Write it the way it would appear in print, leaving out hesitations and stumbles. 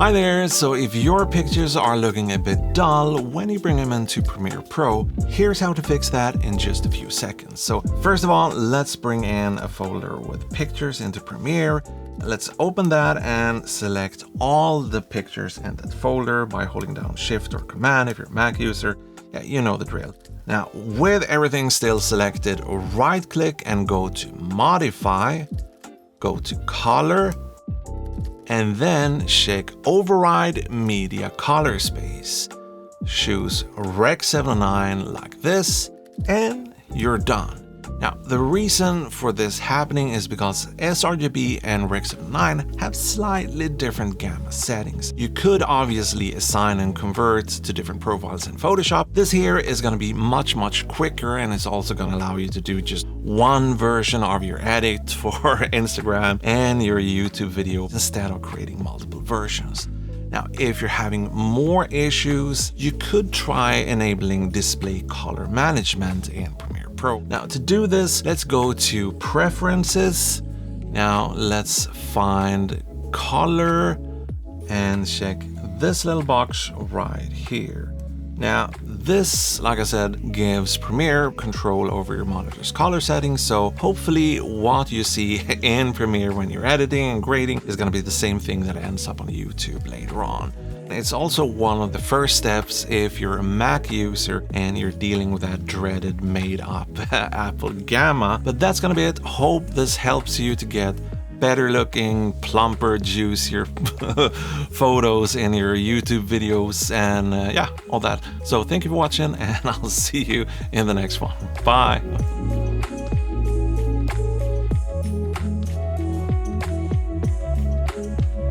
Hi there, so if your pictures are looking a bit dull when you bring them into Premiere Pro, here's how to fix that in just a few seconds. So first of all, let's bring in a folder with pictures into Premiere. Let's open that and select all the pictures in that folder by holding down Shift or Command if you're a Mac user. Yeah, you know the drill. Now, with everything still selected, right click and go to Modify, go to Color, and then check Override Media Color Space. Choose Rec 709 like this, and you're done. Now, the reason for this happening is because sRGB and Rec 709 have slightly different gamma settings. You could obviously assign and convert to different profiles in Photoshop. This here is going to be much quicker, and it's also going to allow you to do just one version of your edit for Instagram and your YouTube video instead of creating multiple versions. Now, if you're having more issues, you could try enabling display color management in Premiere Pro. Now, to do this, let's go to Preferences. Now, let's find Color and check this little box right here. Now, this, like I said, gives Premiere control over your monitor's color settings, so hopefully what you see in Premiere when you're editing and grading is going to be the same thing that ends up on YouTube later on. It's also one of the first steps if you're a Mac user and you're dealing with that dreaded made-up Apple Gamma. But that's going to be it. Hope this helps you to get better looking, plumper, juicier photos in your YouTube videos and yeah, all that. So thank you for watching, and I'll see you in the next one. Bye.